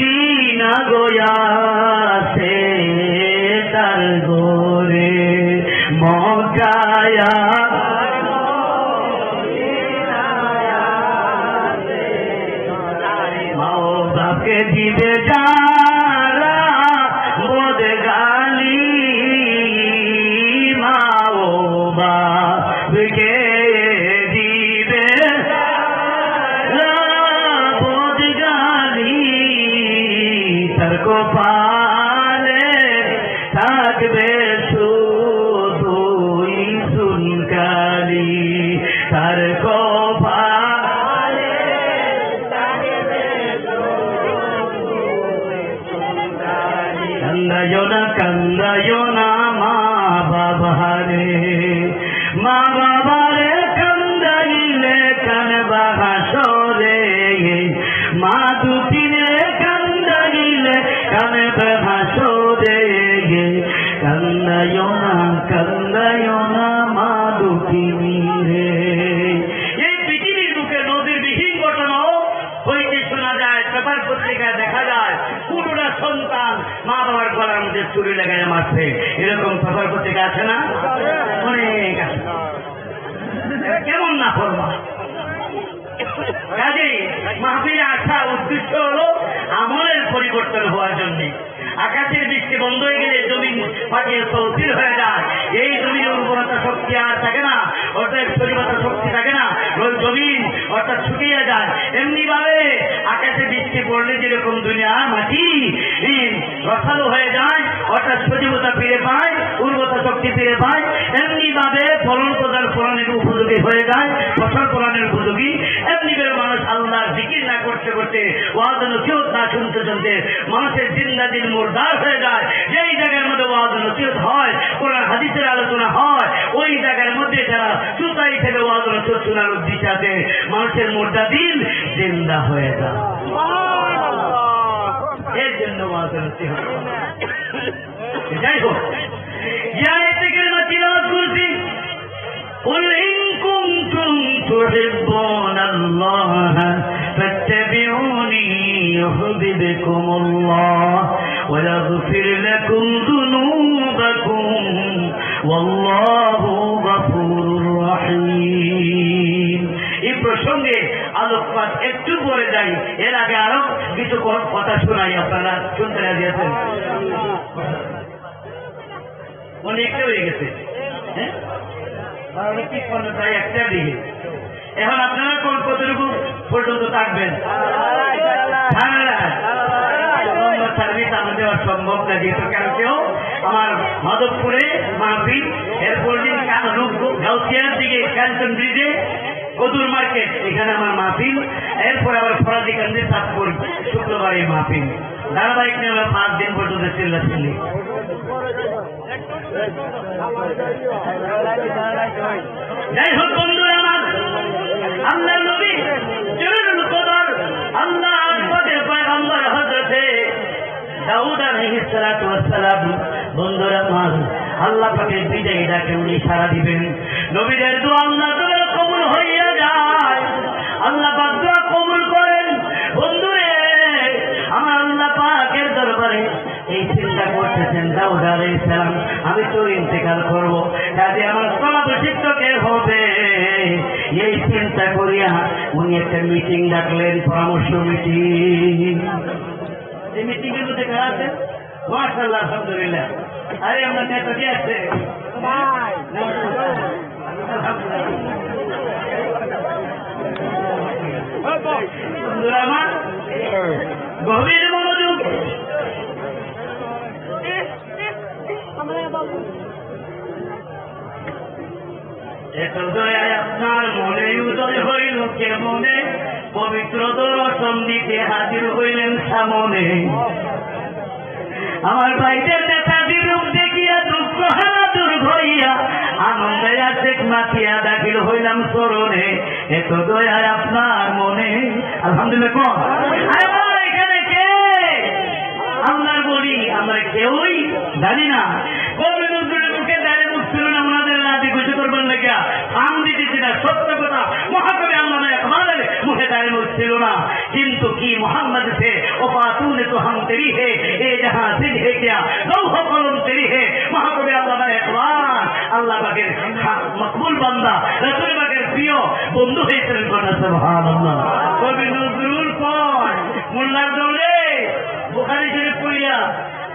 Medina গোয়াছে তার গোরে মকায়া মাও বাপকে দিবে যারা বোধ গালি মাও বাপকে দিবে বোধ গালি তার কপালে থাকবে শুধুই সুনকালি তার কপালে কান্দায় না মা বাবারে মা বাবারে কান্দাইলে কানবা হাসরে মা দুটিরে কান্দাইলে কানবা হাসরে কান্দায় না মা দুটিনি রে। এই পৃথিবীর বুকে নদীর বিহীন ঘটনাও হইতে শোনা যায়, পেপার পত্রিকায় দেখা যায় পুরোটা সন্তান মা বাবার গলার মধ্যে চুরি লাগায় মারছে, এরকম পেপার পত্রিকা আছে না? অনেক আছে। কেমন না করবা? কাজেই মাহফিলে আসা উদ্দেশ্য হলো আমলের পরিবর্তন হওয়ার জন্য। আকাশের বৃষ্টি বন্ধ হয়ে গেলে জমিন পাঠিয়ে তহসিল হয়ে যায়, এই জমির উর্বরতা শক্তি আর থাকে না, অর্থাৎ পরিবর্তন শক্তি থাকে না, জমিন অর্থাৎ শুকিয়ে যায়। এমনি ভাবে আকাশে বৃষ্টি পড়লে যেরকম দুনিয়া মাটি রসালো হয়ে যায়, অর্থাৎ সজীবতা ফিরে পায়, উর্বরতা শক্তি ফিরে পায়, এমনি ভাবে ফলন প্রদান ফলনের উপযোগী হয়ে যায়, ফসল ফলনের উপযোগী। এমনি ভাবে মানুষ আল্লাহর জিকির না করতে করতে, ওয়াজ নসিহত না শুনতে শুনতে মানুষের জিন্দাদিন মুরদার হয়ে যায়। যেই জায়গার মধ্যে ওয়াজ নসিহত হয়, কোরআন হাদিসের আলোচনা হয়, ওই জায়গার মধ্যে যারা সুতাই থেকে ওয়াজ নসিহত শোনার উদ্দেশ্যে আছে, মানুষের মুরদাদিন জিন্দা হয়ে যায়। এর জন্য ওয়াজ নসিহত। যাই হোক, যে আয়াতে কারিমা তিলাওয়াত করছি, قل إن كنتم تحبون الله فاتبعوني يحببكم الله ويغفر لكم ذنوبكم والله غفور رحيم। এই প্রসঙ্গে আলোকপাত একটু পরে যাই, এর আগে আরো কিছু কথা শোনাই, আপনারা শুনতে রাজি আছেন? অনেকটা হয়ে গেছে, প্রায় একটা দিকে। এখন আপনারা কতটুকু পর্যন্ত থাকবেন? সার্ভিস আমাদের সম্ভব না, যেহেতু কালকেও আমার মাধবপুরে মাহফিল, এরপর দিন গাউসিয়ার দিকে ক্যান্টন ব্রিজে কদুর মার্কেট, এখানে আমার মাহফিল, এরপর আবার ফরাদিকান্দি চাঁদপুর শুক্রবার এই মাহফিল। ধারাবাহিক নিয়ে আমরা 5 দিন পর্যন্ত চিল্লাচিল্লি। যাই হোক বন্ধুরা আমার, আল্লাহ নবী জরুরুল কদর আল্লাহর পথে পয়গম্বর হযরতে দাউদ আলাইহিস সালাতু ওয়াস সালাম। বন্ধুরা আমার, আল্লাহ পাকের বিদায় ডাকে উনি সাড়া দিবেন। নবীদের দোয়া আল্লাহ তাআলা কবুল হইয়া যায়, আল্লাহ পাক দোয়া কবুল করেন। বন্ধুরে আমার, আল্লাহ পাকের দরবারে এই চিন্তা করতেছেন, দাউদ আলাইহিস সালাম আমি তো ইন্তেকাল করবো, কাজে আমার স্থলাভিষিক্ত কে হবে? এই চিন্তা করিয়া উনি একটা মিটিং ডাকলেন, পরামর্শ মিটিং। এই মিটিং এর মধ্যে কারা আছে? মাশাআল্লাহ, আলহামদুলিল্লাহ। আরে আমরা নেতা কে আছে? বন্ধুরা আমার, গভীর মনোযোগ। এত দয়ায় আপনার মনে উদয় হইল কেমনে, পবিত্র দর্শন দিতে হাজির হইলেন সামনে। আমার ভাইদের নেতা বিরূপ দেখিয়া দুঃখ হারা দূর হইয়া আনন্দে আশেক মাথিয়া দাখিল হইলাম চরণে। এত দয়ায় আপনার মনে, আলহামদুলিল্লাহ। কোন এখানে কে আল্লাহর বলি? আমরা কেউই জানি না। কবি নজরুলের মুখে দাঁড়িয়ে মুখছিল না, ওনাদের রাজি খুশি করবেন লেগা ফান দিতেছি না, সত্য কথা। মহাকবি আল্লামা ইকবালের মুখে দাঁড়িয়ে মুখছিল না, কিন্তু কি মোহাম্মদ সে ওফাতুনে তো तेरी है, ए जहां सिद्ध है क्या, लौह कलम तेरी है। महाकवि আল্লামা ইকবাল আল্লাহ পাকের মকবুল বান্দা, রাসূল পাকের প্রিয় বন্ধু হয়েছিলেন। সুবহানাল্লাহ। কবি নজরুল কয় মোল্লার দৌড়ে বুখারী শরীফ পড়িয়া,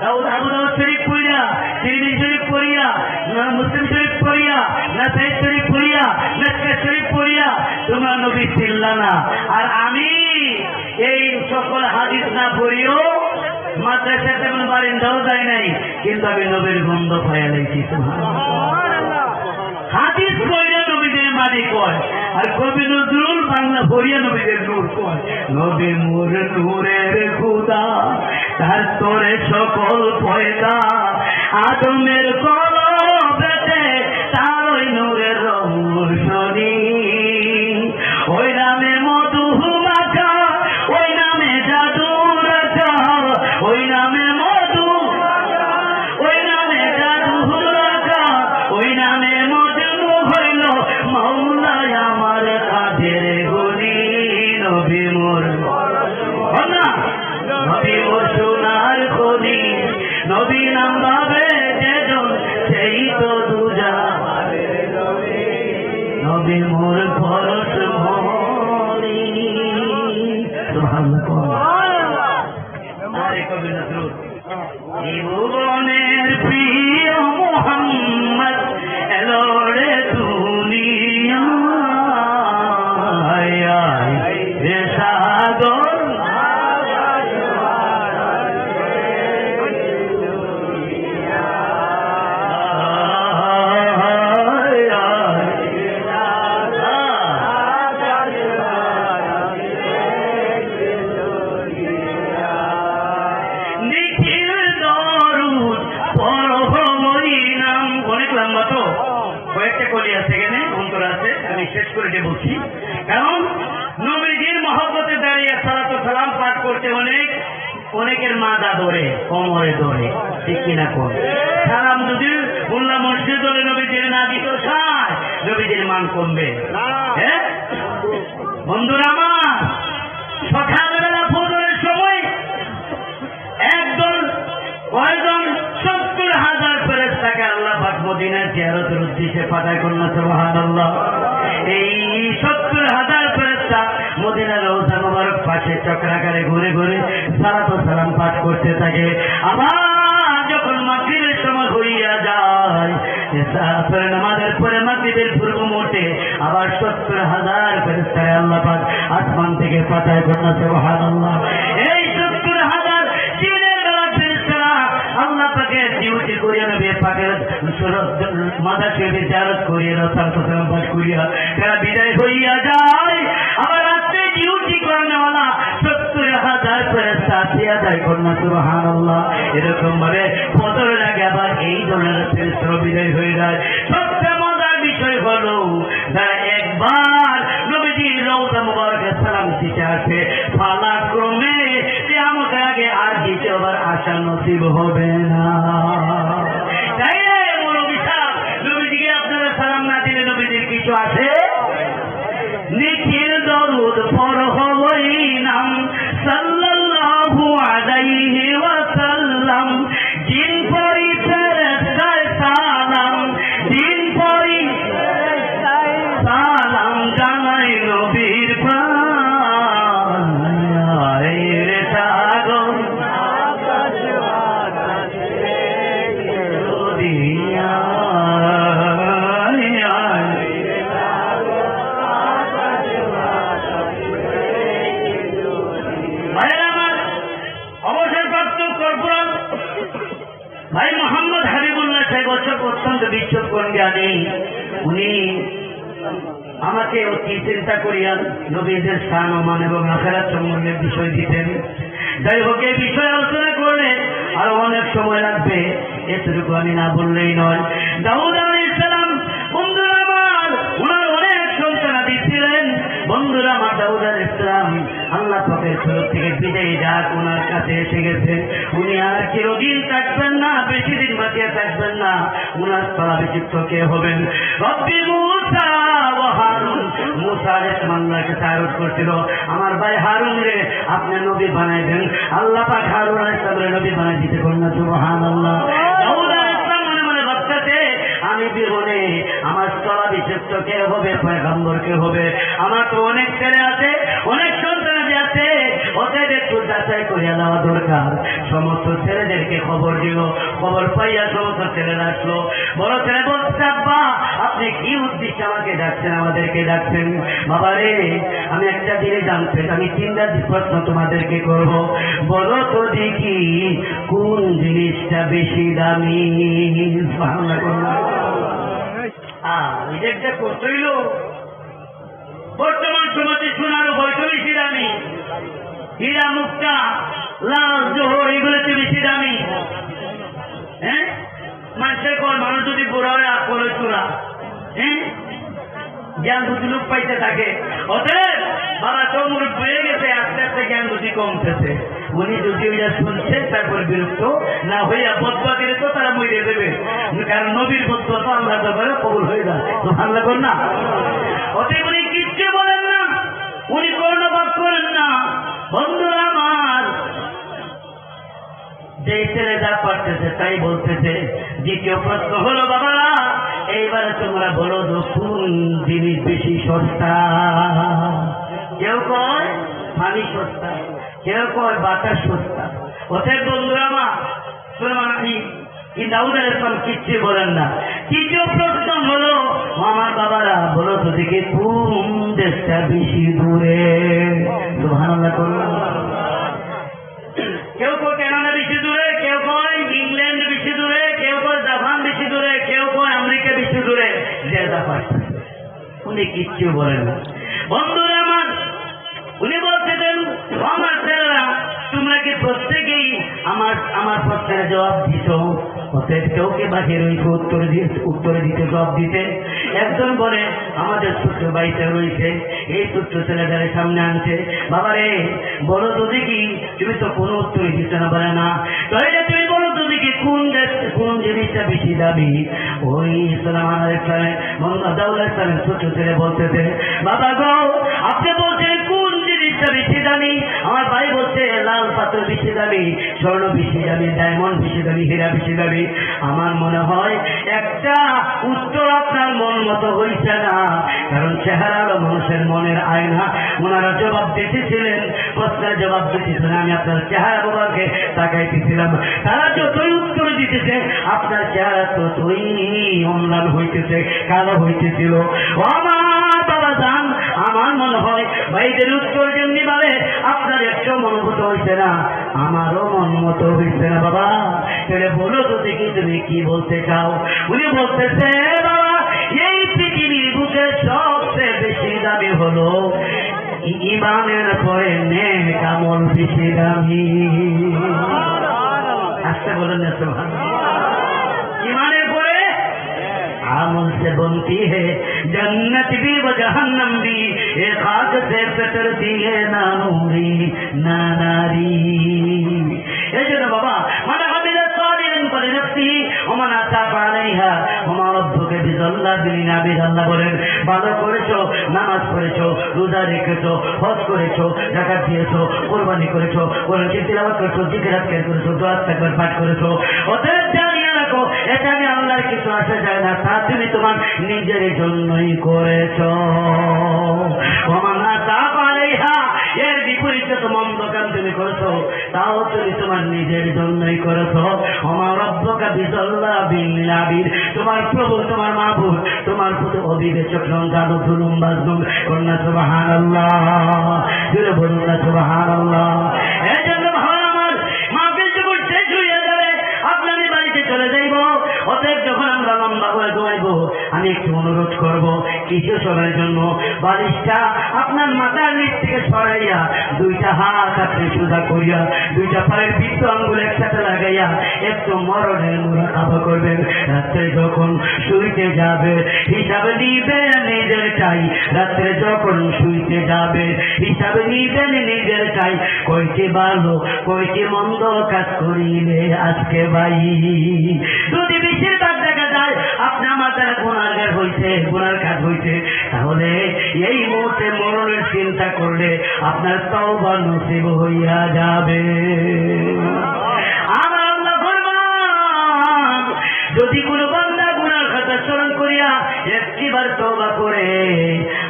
দাউদ আবু দাউদ শরীফ পড়িয়া, তিরমিজি শরীফ পড়িয়া, না মুসলিম শরীফ পড়িয়া, না সাহিদ শরীফ পড়িয়া, নাসকা শরীফ পড়িয়া তোমরা নবী চিল্লা না। আর আমি এই সকল হাদিস না পড়িও মাদ্রাসা তেমন বারিন্দাও যায় নাই, কিন্তু আমি নবীর গন্ধ পাইয়া লাইছি। হাদিস পড়িয়া নবীদের মাটি কয়, আর কবি নজরুল বাংলা পড়িয়া নবীদের নূর কয়। নবী মোর নূরের খুদা, তার তোরে সকল পয়দা, আদমের কলবেতে তার ওই নূরের রৌশনী, ওই নামে মধু মাখা, ওই নামে জাদু রাখা, ওই নামে মধু, ওই নামে জাদু রাখা, ওই নামে মধু হইল মাওলায় আমার কাদের গুনি। নবী মোর না, নবী মোর সোনার খনি, নবী নাম ভাবে যেজন সেই তো দুজা, নবী মোর ফরস মনি। সুবহানাল্লাহ। আরে কবি নজরুল জীবনের প্রিয় মুহাম্মদ এলো রে দুনিয়ায়, রে সাগর শেষ করে বলছি, কারণ নবীজির মহব্বতে দাঁড়িয়ে সালাতু সালাম পাঠ করতে অনেকের মাথা ধরে, কোমরে ধরে, ঠিক কিনা কোন সালাম যদি মোল্লা মসজিদ ধরে নবীজির না দিত সার, নবীজির মান কমবে। হ্যাঁ বন্ধুরা আমার, সকালবেলা ফজরের সময় একদল কয়জন 70,000 ফেরেশতাকে আল্লাহ পাক মদিনার জিয়ারতের উদ্দেশ্যে পাঠায় করলেন। সুবহানাল্লাহ। এই 70,000 ফেরেশতা মদিনার রওজা মুবারক পাশে চক্রাকারে ঘুরে ঘুরে সালাতু সালাম পাঠ করতে থাকে। আবার যখন মাগরিবের সময় হইয়া যায়, ইশার নামাজের পরে মাগরিবের পূর্ব মুহূর্তে আবার 70,000 ফেরেশতাকে আল্লাহ পাক আসমান থেকে পাঠায় করলেন। সুবহানাল্লাহ। এই 70,000 আল্লাহ পাকে ডিউটি করিয়া নবী পাকের মাথা শরীফে জিয়ারত করিয়া সালাতু সালাম পাঠ করিয়া তারা বিদায় হইয়া যায়। আবার রাতে ডিউটি করানোওয়ালা 70,000 ফেরেশতা আসিয়া যায় করোনা। সুবহানাল্লাহ। এরকম ভাবে ফজরের আগে আবার এই ধরনের ফেরেশতা বিদায় হয়ে যায়। সবচেয়ে মজার বিষয় হলো যারা একবার নবীজির রওজা মুবারকে সালাম দিতে আসে, পালাক্রমে কিয়ামতের আগে আর দ্বিতীয়বার আসা নসিব হবে না। তাই মৌলভী সাহেব, নবীজিকে আপনারা সালাম না দিলে নবীজির কিছু আছে? নিখিল দরুদ পড়হই নাম সাল্লাল্লাহু আলাইহি ওয়াসাল্লাম, জিন পড়ি ফেরেশতায় সালাম, জিন পড়ি সালাম জানাই নবীর পায়, রে সাগর দুনিয়া। অবসরপ্রাপ্ত কর্পোরাল ভাই মোহাম্মদ হাবিবুল্লাহ সাহেব অত্যন্ত বিচক্ষণ জ্ঞানী, উনি আমাকে অতি চিন্তা করিয়া নবীদের স্থান ও মান এবং আখিরাত সম্বন্ধে বিষয় দিতেন। যাই হোক, এই বিষয়ে আলোচনা করলে আরো অনেক সময় লাগবে, এতটুকু আমি না বললেই নয়। দাউদ আলাইহিস সালাম বন্ধুরা আমার, ওনার অনেক সন্তানাদি ছিলেন। বন্ধুরা আমার, দাউদ আলাইহিস সালাম আল্লাহ পাকের তরফ থেকে বিদায় ডাক ওনার কাছে এসে গেছে। উনি আর চিরদিন থাকবেন না, বেশি দিন বাঁচিয়ে থাকবেন না। ওনার স্থলাভিষিক্ত কে হবেন? রব্বি মূসা ওয়া হারুন মুসা আলাইহিস সালাম আল্লাহকে তারুদ করছিল, আমার ভাই হারুন রে আপনি নবী বানাইবেন। আল্লাহ পাক হারুন আলাইহিস সালামের নবী বানাই দিতে পারেন না, সুবহানাল্লাহ। দাউদ আলাইহিস সালাম মনে মনে ভাবতেছে, আমি বিহনে আমার স্থলা বিশেষত্ব কে হবে, পয়গম্বর কে হবে? আমার তো অনেক ছেলে আছে, অনেক সন্তান আছে, ওদের একটু যাচাই করিয়া দেওয়া দরকার। সমস্ত ছেলেদেরকে খবর দিল, খবর পাইয়া সমস্ত ছেলেরা আসলো। বড় ছেলে বলছে, আব্বা আপনি কি উদ্দেশ্যে আমাকে ডাকছেন, আমাদেরকে ডাকছেন? বাবা রে, আমি একটা জিনিস জানতে, আমি 3টা প্রশ্ন তোমাদেরকে করব, বলো তো দেখি কোন জিনিসটা বেশি দামি? এটা করতেইল বর্তমান সমাজে সোনার বয়স বেশি দামি, হীরা মুক্তা লাল জোহর এগুলোতে বেশি দামি। হ্যাঁ, মানুষের কোন মানুষ যদি বুড়া হয় আকল চূড়া, হ্যাঁ, জ্ঞান বুদ্ধি লোক পাইতে থাকে। অতএব বাবা চমুর পেয়ে গেছে, আস্তে আস্তে জ্ঞান বুদ্ধি কমতেছে। উনি যদি ওইটা শুনছে তারপর বিরক্ত না হইয়া বদবা দিলে তো তারা মরিয়ে দেবে, কারণ নবীর বদবা তো আল্লাহ দরবারে কবুল হয়ে যায়, তো আল্লাহ কর না। অতএব উনি কিচ্ছু বলেন না, উনি কর্ণপাত করেন না। বন্ধুরা আমার, যে ছেলে যা পারতেছে তাই বলতেছে। দ্বিতীয় প্রশ্ন হলো, বাবা এইবারে তোমরা বলো তো কোন জিনিস বেশি সস্তা? কেউ কয় পানি সস্তা, কেউ কয় বাতাস সস্তা। অতএব বন্ধুরা আমার, দাউদ আলাইহিস সালাম কিচ্ছু বলেন না। তৃতীয় প্রশ্ন হলো, আমার বাবারা বলো তো দেখি কোন দেশটা বেশি দূরে? সুবহানাল্লাহ করুন। কেউ কয় কানাডা বেশি দূরে, কেউ কয় ইংল্যান্ড বেশি দূরে, কেউ কয় জাপান বেশি দূরে, কেউ কয় আমেরিকা বেশি দূরে। যে জাপান উনি কিচ্ছু বলেন না। বন্ধুরা আমার, উনি বলতেছেন, আমার ছেলেরা তোমরা কি প্রত্যেকেই আমার প্রশ্নের জবাব দিত? অতএব কেউকে বাকি রয়েছে উত্তরে দিতে, জবাব দিতে। একজন বলে, আমাদের ছোট্ট বাড়িতে রয়েছে, এই ছোট্ট ছেলেদের সামনে আনছে। বাবা রে বলো তো দেখি, তুমি তো কোনো উত্তরে দিতে না, বলে না। তাহলে তুমি বলো তো দেখি কোন জিনিসটা বেশি দামি? ওই সালাম দাউদ আলাইহিস সালামের ছোট্ট ছেলে বলতেছে, বাবা গো আপনি বলছেন কোন জিনিসটা বেশি দামি? আমার ভাই বলছে লাল পাথর বেশি দামি, স্বর্ণ বেশি দামি, ডায়মন্ড বেশি দামি, হীরা বেশি দামি। আমার মনে হয় একটা উত্তর আপনার মন মতো হইছে না, কারণ চেহারা হলো মানুষের মনের আয়না। ওনারা জবাব দিতেছিলেন, প্রশ্নের জবাব দিতেছিলেন, আমি আপনার চেহারা বাবাকে তাকাইতেছিলাম। তারা যতই উত্তর দিতেছে আপনার চেহারা ততই অম্লান হইতেছে, কালো হইতেছিল। আমার বাবা জান, আমার মনে হয় ভাইদের উত্তর যেমনি ভাবে আপনার একটু মনোভূত হইছে না, আমারও মন মতো হইছে না। বাবা তাহলে বলো তো দেখি তুমি কি বলতে চাও? উনি বলতেছে, বাবা এই পৃথিবীর বুকে সবচেয়ে বেশি দামি হলো ঈমানের পরে নেক আমল বেশি দামি। আসতে বলেন না সুবহানাল্লাহ। ঈমানের পরে আমল से बनती है जन्नत भी व जहन्नम भी, एक खाक से कतरती है ना नूरी ना नारी। এই জন্য বাবা মানে হাবিলা সালিন বলে নফসি ওমান আতা পালাইহা ওমা রব্বুকে বিজাল্লা বিনা বিজাল্লা বলেন, ভালো করেছো, নামাজ পড়েছো, রোজা রেখেছো, হজ করেছো, যাকাত দিয়েছো, কুরবানি করেছো, কোরআন তিলাওয়াত করেছো, জিকির আজকার করেছো, দোয়া তাকবীর পাঠ করেছো। অতএব জানিয়ে রাখো এটা আমি আল্লাহর কিছু আসে যায় না, তা তুমি তোমার নিজের জন্যই করেছো। ওমান আতা পালাইহা, এর বিপরীতে তো মন্দ কাম তুমি করেছো, তাও তুমি তোমার নিজের জন্যই করেছো। ওমা রব্বুকা বিজাল্লা বিল আবিদ, তোমার প্রভু, তোমার মাবুদ তোমার প্রতি অবিবেচক নন, জাদু জুলুম বাজলুম। কন্যা সুবহানাল্লাহ, জুড়ে বলুন না সুবহানাল্লাহ। এই জন্য ভালো আমার মাহফিল যখন শেষ হয়ে যাবে আপনার বাড়িতে চলে যাইব। অতএব যখন আমরা লম্বা করে দোয়াইব, আমি একটু অনুরোধ করব কিছু সময়ের জন্য বালিশটা আপনার মাথার নিচ থেকে সরাইয়া দুইটা হাত আপনি সোজা করিয়া দুইটা পায়ের বৃত্ত আঙ্গুল একসাথে লাগাইয়া একটু মরণের মুরাকাবা করবেন। রাত্রে যখন শুইতে যাবে হিসাবে নিবেন নিজের চাই, রাত্রে যখন শুইতে যাবে হিসাবে নিবেন নিজের চাই, কয়টি ভালো কয়টি মন্দ কাজ করিলে আজকে ভাই। যদি বেশিরভাগ দেখা যায় আপনার মাথার গুনাহের হয়েছে, গুনার কাজ হয়েছে, তাহলে এই মুহূর্তে মরণের চিন্তা করলে আপনার তওবা নসিব হইয়া যাবে। আমার আল্লাহ ফরমান, যদি কোনো বান্দা গুনার কথা স্মরণ করিয়া একটিবার তওবা করে,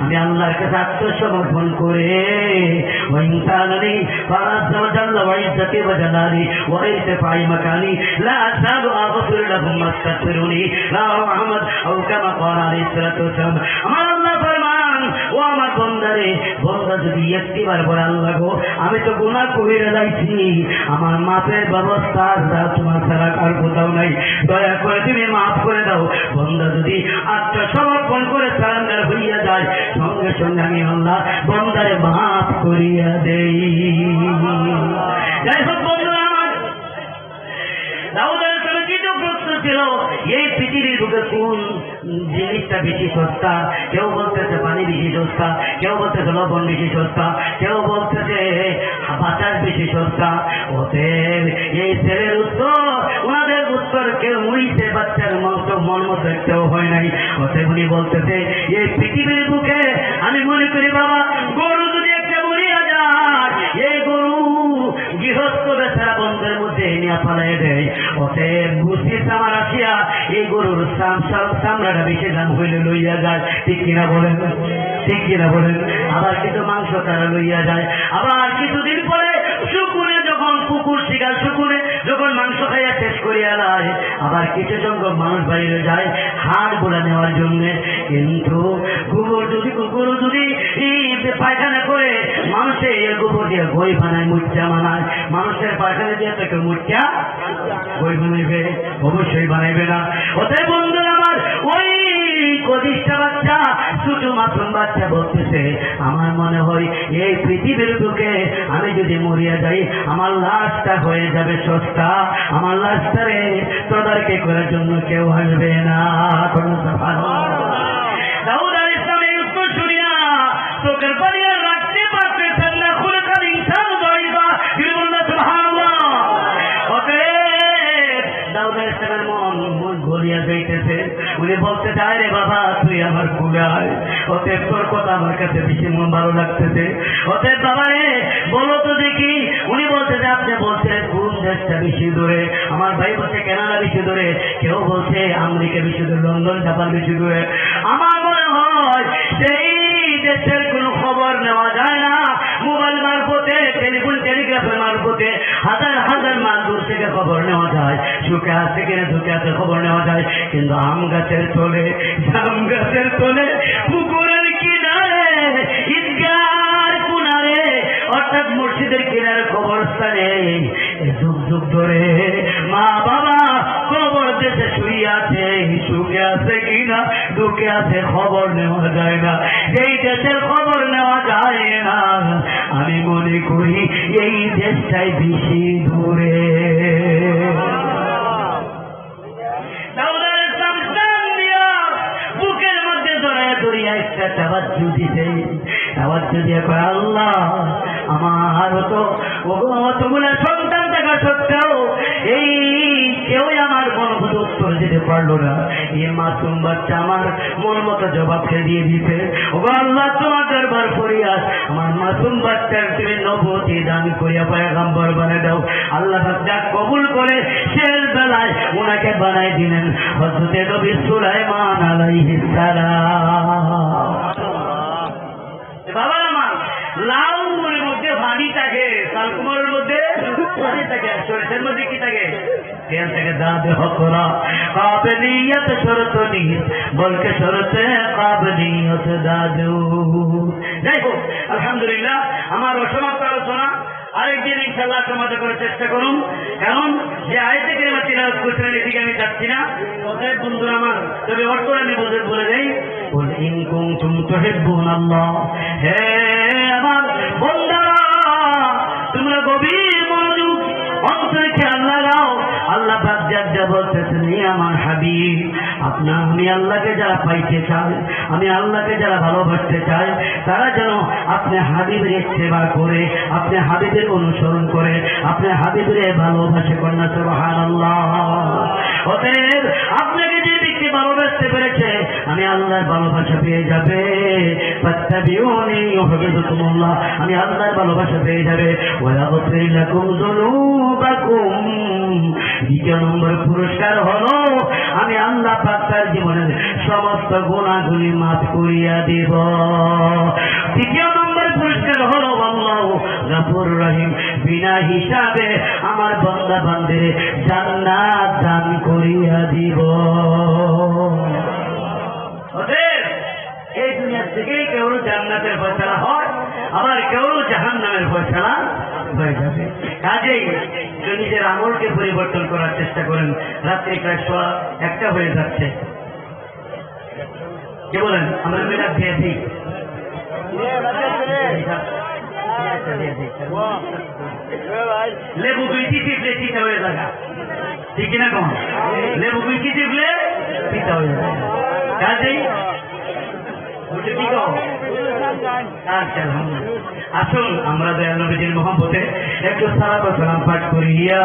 আমি আল্লাহর কাছে আত্মসমর্পণ করে, ওয়াইনসানি ফারাজ্জাল্লা ওয়াইজ্জাতি ওয়াজালালি ওয়াইরতিফাই মাকানি লা আযালু আগফির লাহুম মাস্তাগফিরুনি লা মুহাম্মদ আও কামা ক্বালা আলাইহিস সালাতু ওয়াসসালাম। আমার আল্লাহ ফরমান, ও আমার বান্দারে, বান্দা যদি একটিবার বলে আল্লাহ গো আমি তো গুনাহ কইরা যাইছি, আমার মাপের ব্যবস্থা তোমার ছাড়া আর কোথাও নাই, দয়া করে তুমি মাফ করে দাও। বান্দা যদি আত্মসমর্পণ করে সারেন্ডার হইয়া যায়, সঙ্গে সঙ্গে আমি আল্লাহ বান্দারে মাফ করিয়া দেই। যাই হোক বন্ধুরা আমার, দাউদ আলাইহিস সালাম কি প্রশ্ন ছিল, এই পৃথিবীর বুকে কোন জিনিসটা বেশি সস্তা? কেউ বলতেছে পানি বেশি সস্তা, কেউ বলতেছে লবণ বেশি সস্তা, কেউ বলতেছে বাতাস বেশি সস্তা। ওদের এই ছেলের উত্তর, ওনাদের উত্তর কেউ মুড়িতে বাচ্চার মন মতো একটাও হয় নাই। ওদের উনি বলতেছে এই পৃথিবীর বুকে আমি মনে করি বাবা, গরু যদি একটা মরিয়া যায়, এই গরু গৃহস্থ বেচারা বন্ধের মধ্যে নিয়ে পালাই দেয়, ওতে বুঝির চামড়া আসিয়া এই গরুর চামড়াটা বেশি দাম হইলে লইয়া যায়। ঠিক কিনা বলেন? ঠিক কিনা বলেন? আবার কিছু মাংস তারা লইয়া যায়, আবার কিছুদিন পরে শুকুনে যখন কুকুর শিকার শুকুনে যখন মাংস খাইয়া শেষ করিয়া যায়, আবার কিছু সংখ্যক মানুষ বাইরে যায় হাড় গোড়া নেওয়ার জন্য। কিন্তু গরু যদি পায়খানা করে মানুষের গোবর দিয়ে বই বানায়, মুচ্চা বানায়, মানুষের পায়খানা দিয়ে তো কেউ মুচ্চা বই বানাইবে? অবশ্যই বানাইবে না। ওদের বন্ধু আমার, ওই কদিষ্টা বাচ্চা, ছোট মাসুম বাচ্চা বলতেছে আমার মনে হয় এই পৃথিবীর বুকে আমি যদি মরিয়া যাই, আমার লাশটা হয়ে যাবে সস্তা, আমার লাশটারে তদারকি করার জন্য কেউ আসবে না। দাউদ আলাইহিস সালাম এই উত্তর শুনিয়া চোখের পানি আর রাখতে পারতেছেন না, খুলে খান ইনসান দইবা সুবহানাল্লাহ। ওকে দাউদ আলাইহিস সালামের মন গলিয়া যাইতেছে, উনি বলতে চায় রে বাবা তুই আমার কুলে আয়। ওতে তোর কথা আমার কাছে বেশি মন ভালো লাগতেছে। ওতে বাবা রে বলো তো দেখি। উনি বলতেছে আপনি বলছেন কোন দেশটা বেশি দূরে? আমার ভাই বলছে কানাডা বেশি দূরে, কেউ বলছে আমেরিকা বেশি দূরে, লন্ডন জাপান বেশি দূরে। আমার মনে হয় সেই দেশের কোনো খবর নেওয়া যায় না, মোবাইল মারফতে, টেলিফোন টেলিগ্রাফের মারফতে হাজার হাজার মাইল দূর থেকে খবর নেওয়া যায়, সুখে আছে কিনা দুঃখে আছে খবর নেওয়া যায়। কিন্তু আম গাছের তলে, জাম গাছের তলে, পুকুরের কিনারে, ঈদগার কিনারে, অর্থাৎ মসজিদের কিনারে কবরস্থানে যুগ যুগ ধরে মা বাবা কবর দেশে শুয়ে আছে, সুখে আছে কিনা দুঃখে আছে খবর নেওয়া যায় না। এই দেশের খবর নেওয়া যায় না, আমি মনে করি এই দেশটাই বেশি দূরে। বুকের মধ্যে ধরে ধরিয়া একটা তাওয়াজ্জু দিতে, তাওয়াজ্জু দিয়ে কয় আল্লাহ আমারও তো তোমরা সন্তান থাকা সত্ত্বেও এই কেউ আমার মনোভূত উত্তর দিতে পারলো না। এই মাসুম বাচ্চা আমার মন মতো জবাবকে দিয়ে দিতে, ও আল্লাহ তোমার দরবার ফরিয়াদ, আমার মাসুম বাচ্চার তুমি নবুয়তি দান করিয়া পয়গম্বর বানায় দাও। আল্লাহ যা কবুল করে শেষ বেলায় ওনাকে বানাই দিলেন হযরত নবী সুলাইমান আলাইহিস সালাম। বাবা আমার লাউর মধ্যে পানি থাকে, শালকুমারের মধ্যে পানি থাকে, সরিষার মধ্যে কি থাকে? তেল থেকে দাদে হকরা কাবলিয়ত শরত নিস বলকে শরতে কাবলিয়ত দাদু। যাই হোক আলহামদুলিল্লাহ, আমার অসমাপ্ত আলোচনা আরেকদিন ইনশাআল্লাহ সমাধা করার চেষ্টা করুন, কারণ যে আয়াতে কারিমা তিলাওয়াত করছেন এদিকে আমি যাচ্ছি না। অতএব বন্ধুরা আমার, তবে অর্থ আমি বলে দেই, কুল ইন কুনতুম তুহিব্বুনাল্লাহ, হে আমার বন্দারা তোমরা গভীর মনোযোগ অন্তরে খেয়াল লাগাও। আল্লাহ পাক যা বলতেছেন, হে আমার হাবিব, আমি আল্লাহকে যারা পাইতে চাই, আমি আল্লাহকে যারা ভালোবাসতে চাই, তারা যেন আপনি হাবিবের সেবা করে, আপনি হাবিবের অনুসরণ করে, আপনি হাবিবের ভালোবাসে কন্যা সুবহানাল্লাহ। অতএব আপনাকে যে ব্যক্তি ভালোবাসতে পেরেছে আমি আল্লাহর ভালোবাসা পেয়ে যাবে, ফাত্তাবিউনি ইউহিব্বুকুমুল্লাহ, আমি আল্লাহর ভালোবাসা পেয়ে যাবে, ওয়া ইয়াগফির লাকুম যুনুবাকুম। দ্বিতীয় নম্বর পুরস্কার হলো আমি আল্লাহ পাক তার জীবনের সমস্ত গুনাহগুলি মাফ করিয়া দিব। তৃতীয় নম্বর পুরস্কার হলো আল্লাহু গফুর রহিম, বিনা হিসাবে আমার বান্দা বান্দিরে জান্নাত দান করিয়া দিব। এই দুনিয়া থেকেই কেউ জান্নাতের ফয়সালা হয়, আবার কেউ জাহান্নামের ফয়সালা হয়ে যাবে। কাজেই নিজের আমলকে পরিবর্তন করার চেষ্টা করেন। রাত্রি প্রায় 1:15 হয়ে যাচ্ছে, কি বলেন? আমরা মেলা দিয়ে দিই, লেবু গুইটি টিপলে চিতা হয়ে যাবে, ঠিক না? কম লেবু গুইটি টিপলে চিতা হয়ে যাবে। কাজেই আসুন আমরা দয়াল নবীজির মহব্বতে একটু সালাত ও সালাম পাঠ করি। ইয়া